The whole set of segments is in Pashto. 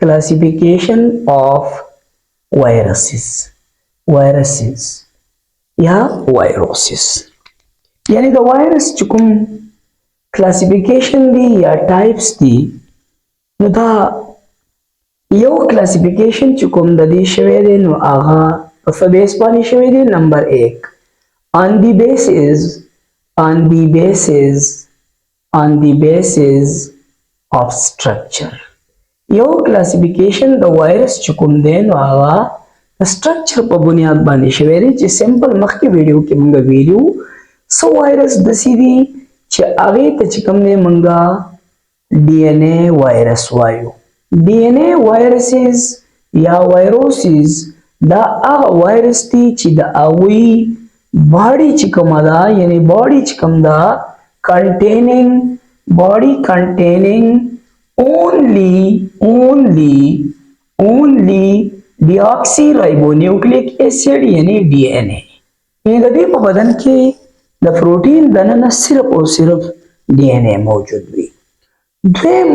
classification of viruses या viruses यानी the virus चुकुम classification दी या types दी नो दा यो classification चुकुम ददी शवे दे नो आगा alphabets पानी शवे दे number 1 on the basis of structure yo classification the virus चुकुम दे नो आगा स्ट्रक्चर पर बुनियाद बांधी शवे दे जे सिंपल मखकी वीडियो के मंगा वीडियो सो वायरस दसी दी चे आगे त चिकम दे मंगा डीएनए वायरस वायु डीएनए वायरसेस या वायरोसिस दा आगा वायरस ती ची दा आवी बॉडी चिकम दा यानी बॉडी चिकम दा containing only deoxyribonucleic acid यानी डीएनए ये ददी पर बदन के द प्रोटीन दनना सिर्फ और सिर्फ डीएनए मौजूद हुई द्वेम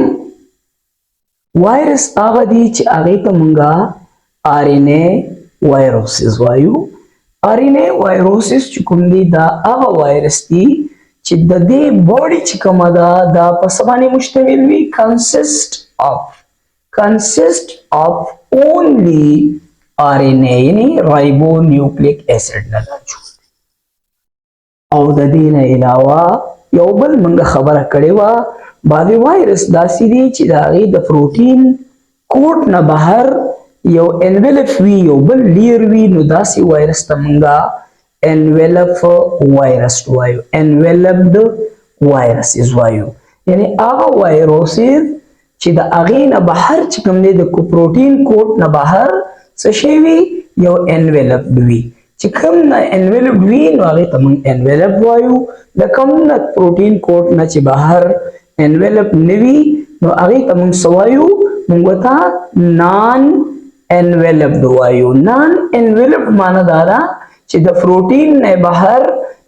वायरस आगा दी च आगे तो मंगा आरएनए वायरोसिस वायु आरएनए वायरोसिस चुकुम दी दा आगा वायरस दी च ददे बॉडी चिकम दा पसवानी मुश्तमिल भी consist of only RNA यानी राइबोन्यूक्लिक एसिड न मौजूद और ददीन अलावा योबल मंगा खबर कड़ेवा बादी वायरस दासी दी चिदागी द प्रोटीन कोट न बाहर यो एनवेलप वी योबल लियर वी नो दासी वायरस तमंगा enveloped virus is वायु यानी आगा वायरोसिस ची दा आगे न बाहर चिकम दे द प्रोटीन कोट न बाहर सशेवी यो enveloped वी चिकम न enveloped वी नो आगे तमंग enveloped वायु लकम न प्रोटीन कोट न ची बाहर enveloped नवी नो आगे तमंग सवायु मुंगता non enveloped वायु non enveloped माना दारा ची द प्रोटीन ने बाहर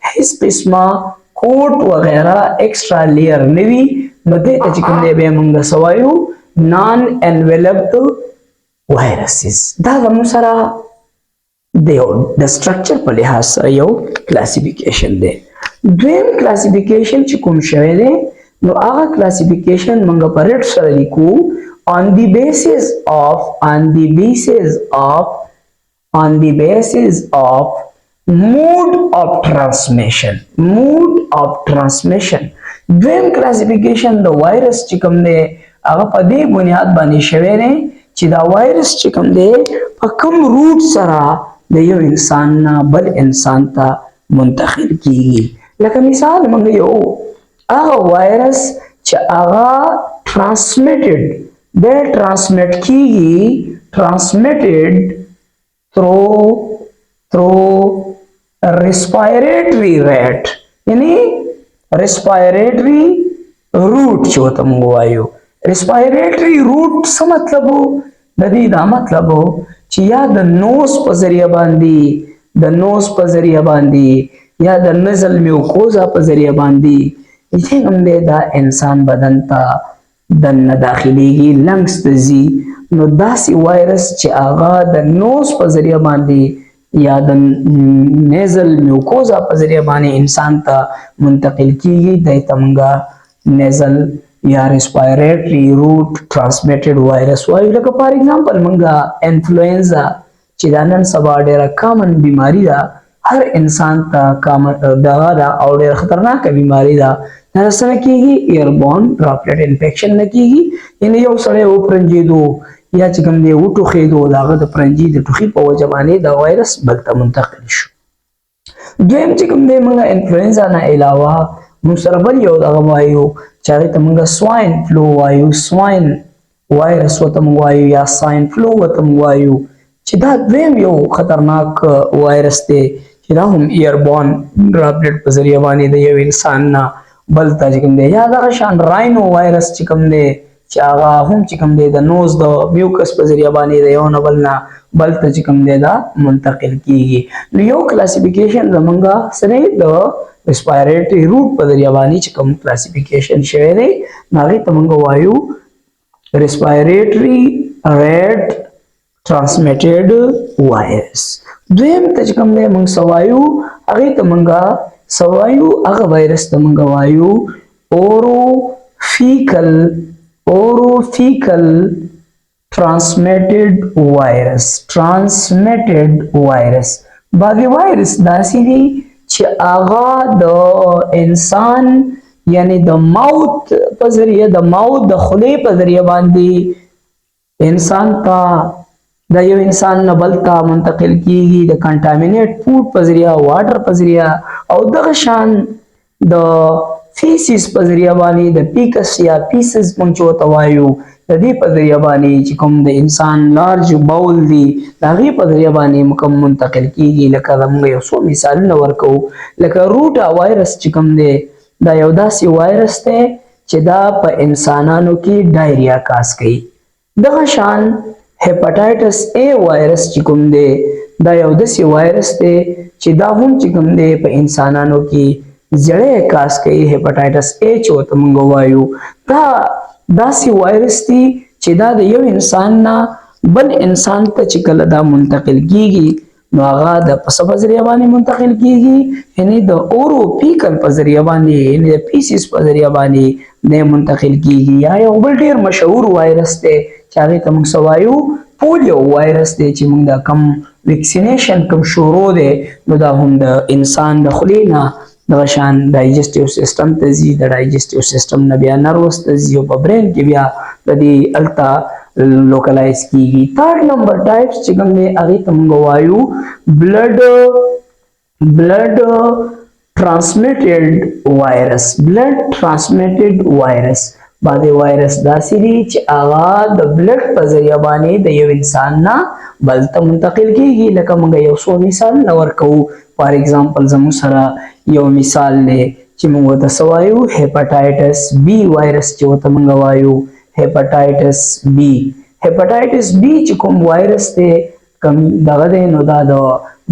हिस किस्मा कोट वगैरह एक्स्ट्रा लेयर नवी मते चिकन दे बे मंगा सवायु नॉन एनवेलप्ड वायरसेस दा गमुसरा दे द स्ट्रक्चर पर लिहाज से यो क्लासिफिकेशन दे ड्रीम क्लासिफिकेशन चिकुम शवे दे नो आगा क्लासिफिकेशन मंगा परेट सर लिखू on the basis of mode of transmission द्वेम क्लासिफिकेशन द वायरस चिकम दे आगा पदे बुनियाद बानी शवे ने चिदा वायरस चिकम दे पकम रूट सरा दे यो इंसान ना बल इंसान ता मुंतकिल की लका मिसाल मंग यो आगा वायरस च आगा transmitted through respiratory rate यानी respiratory route जो तम वायु respiratory route सा मतलब हो ददी दा मतलब हो चिया द नोज पजरिया बांधी या द नजल म्यूकोजा पजरिया बांधी इसे हमदे दा इंसान बदन ता दन दाखिली की लंग्स तजी नो दासी वायरस च आगा द नोज पजरिया बांधी या द नेजल म्यूकोजा पजरिया बानी इंसान ता मुंतकिल की दे तमंगा नेजल या रेस्पिरेटरी रूट ट्रांसमिटेड वायरस वायु लगा फॉर एग्जांपल मंगा इन्फ्लुएंजा चिदानन सबा डेरा कॉमन बीमारी दा हर इंसान ता कॉमन दगा और डेरा खतरनाक बीमारी दा नरसन कीगी एयरबॉर्न ड्रॉपलेट इन्फेक्शन न कीगी इन यो सड़े ओ प्रंजीदो या चिकम दे वो टुखी दो दागा द प्रंजी द टुखी पव जमाने द वायरस बलता मुंतकिल शो गेम चिकम दे मंगा इन्फ्लुएंजा ना अलावा मुसरबल यो दागा वायु चाहे तमंगा स्वाइन फ्लू वायु स्वाइन वायरस वतम वायु या स्वाइन फ्लू वतम वायु चिदा द्वेम यो खतरनाक वायरस ते चिदा हम एयरबॉर्न ड्रॉपलेट पजरिया बानी दे यो इंसान ना बलता चिकम दे या दागा शान राइनो वायरस चिकम दे चागा हम चिकम दे द नोज द म्यूकस पजरिया बानी दे यो नबलना बलता चिकम दे दा मुंतकिल कीगी यो क्लासिफिकेशन द मंगा सने द रेस्पिरेटरी रूट पदरिया बानी चिकम क्लासिफिकेशन शेरे नागे तमंगा वायु respiratory red transmitted virus. دویم ته چې کوم دی موږ سوایو هغې ته موږ سوایو هغه وایرس ته موږ وایو اوروفیکل transmitted virus. بعضې وایرس داسې دي چې هغه د انسان یعنی د ماوت په ذریعه د خولې په ذریعه باندې انسان ته د یو انسان نه بل ته منتقل کیږي د کنټامینیټ فوډ په ذریعه واټر په ذریعه او دغه شان د فیسس په ذریعه باندې د پیکس یا پیسز موږ چې ورته وایو د دې په ذریعه باندې چې کوم د انسان لارج باول دی د هغې په ذریعه باندې کوم منتقل کیږي. لکه موږ یو څو مثالونه ورکوو لکه روټا وایرس چې کوم دی دا یو داسې وایرس دی چې دا په انسانانو کې ډایریا کاز کوي. دغه شان هیپاټایټس ای وایرس چې کوم دی دا یو داسې وایرس دی چې دا هم چې کوم دی په انسانانو کې زړې کاز کوي. هیپاټایټس ای چې ورته موږ وایو دا داسې وایرس دی چې دا د یو انسان نه بل انسان ته چې کله دا منتقل کیږي نو هغه د پس په ذریعه باندې منتقل کیږي یعنی د اوروفیکل په ذریعه باندې یعنی د پیسس په ذریعه باندې نه منتقل کیږي. یا یو بل ډیر مشهور وایرس دی چې هغې ته موږ سوایو پولیو وایرس دی چې موږ دا کم ویکسینیشن کم شروع دی نو دا هم د انسان د خولې نه دغه شان ډایجسټیو سیستم ته ځي د ډایجسټیو سیستم نه بیا نروس ته ځي او په برین کې بیا د دې هلته لوکلایز کیږي. تھرډ نمبر ټایپس چې کوم دی هغې ته موږ وایو بلډ transmitted virus. blood transmitted virus بعضې وایرس داسې دي چې هغه د بلډ په ذریعه باندې د یو انسان نه بل ته منتقل کیږي. لکه موږ یو څو مثالونه ورکوو. فار ایگزامپل زموږ سره یو مثال دی چې موږ ورته څه وایو هیپاټایټس بی وایرس چې ورته موږ وایو هیپاټایټس بی چې کوم وایرس دی کوم دغه دی نو دا د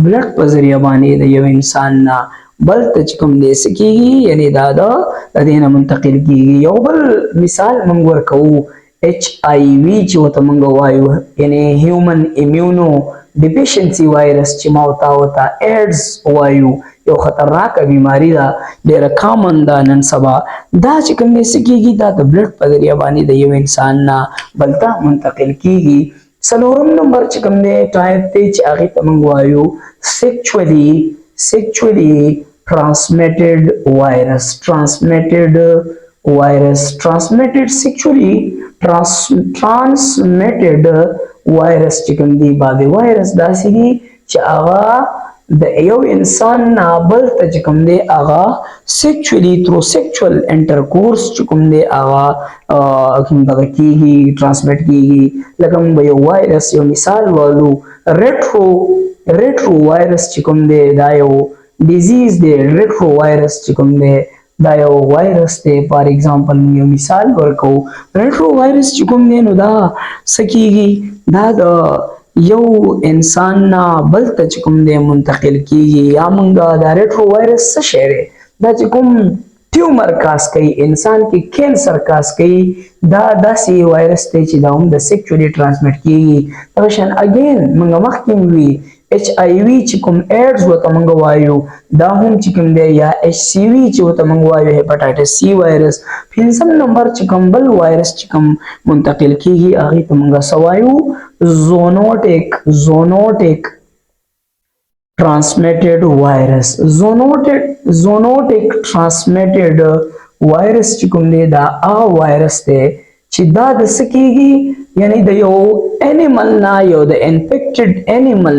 بلډ په ذریعه باندې د یو انسان نه بل ته چې کوم دی څه کیږي یعنی دا د دې نه منتقل کیږي. یو بل مثال موږ ورکوو HIV چې ورته موږ وایو یعنی هیومن ایمیونو ډیفیشنسي وایرس چې ما ورته ایډز وایو یو خطرناکه بیماری ده ډیره کامن ده نن سبا. دا چې کوم دی څه کیږي دا د بلډ په ذریعه باندې د یو انسان نه بل ته منتقل کیږي. څلورم نمبر چې کوم دی ټایپ دی چې هغې ته موږ وایو sexually transmitted virus. transmitted sexually transmitted virus چې کوم دی بعضې وایرس داسې دي چې هغه د یو انسان نه بل ته چې کوم دی هغه سیکچولی تھرو سیکچوال انټرکورس چې کوم دی هغه دغه کیږي ټرانسمیټ کیږي. لکه موږ یو وایرس یو مثال وایو ریټرو وایرس چې کوم دی دا یو ډیزیز دی. ریټرو وایرس چې کوم دی دا یو وایرس دی. فار ایگزامپل یو مثال ورکوو ریټرو وایرس چې کوم دی نو دا څه کیږي دا د یو انسان نه بل ته چې کوم دی منتقل کیږي. یا موږ دا ریټرو وایرس څه شی دی دا چې کوم ټیومر کاز کوي انسان کې کینسر کاز کوي دا داسې وایرس دی چې دا هم د سیکچولی ټرانسمیټ کیږي. دغه شان اګین موږ مخکې وي HIV چې کوم ایډز ورته موږ وایو دا هم چې کوم دی یا HCV چې ورته موږ وایو هیپاټایټس C وایرس. پنځم نمبر چې کوم بل وایرس چې کوم منتقل کیږي هغې ته موږ څه وایو zoonotic transmitted virus. zoonotic transmitted virus چې کوم دی دا هغه وایرس دی چې دا د څه کیږي یعنی د یو انیمل نه یو د انفیکټډ انیمل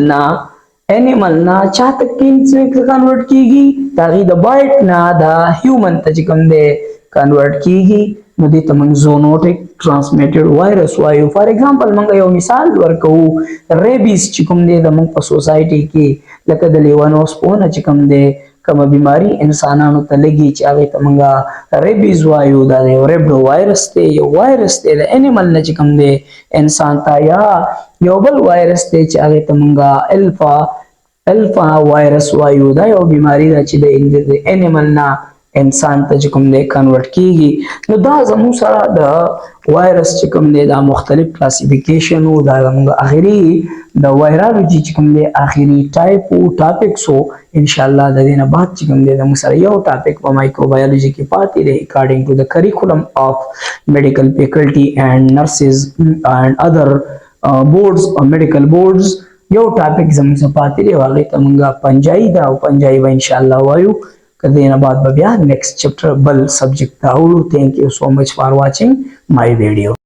نه چاته کنورټ کیږي د هغې د بایټ نه د هیومن ته چې کوم دی کنورټ کیږي نو دې ته موږ زونوټیک ټرانسمیټډ وایرس وایو. فار ایگزامپل موږ یو مثال ورکوو ریبیز چې کوم دی زموږ په سوسایټي کې لکه د لیوانوسپونه چې کوم دی کومه بیماری انسانانو ته لګي چې هغې ته موږ ریبیز وایو. دا یو ریبډو وایرس دی یو وایرس دی د انیمل نه چې کوم دی انسان ته. یا یو بل وایرس دی چې هغې ته موږ الفا وایرس وایو. دا یو بیماری ده چې د انیمل نه انسان ته چې کوم دی کنورټ کیږي. نو دا زموږ سره د وایرس چې کوم دی دا مختلف کلاسیفیکیشن او دا موږ اخري د وایرالوجي چې کوم دی اخري ټایپ او ټاپکس او ان شاء الله د دې نه بعد چې کوم دی د مسره یو ټاپک په مایکروبیولوژي کې پاتې دی اکارډینګ ټو د کریکولم اف میډیکل فیکلټي اینڈ نرسز اینڈ ادر بورډز او میډیکل بورډز یو ټاپک زموږ پاتې دی هغه ته موږ پنجايي دا او پنجايي به ان شاء الله وایو کله نه بعد بیا next chapter بل subject دا ورو. Thank you so much for watching my video.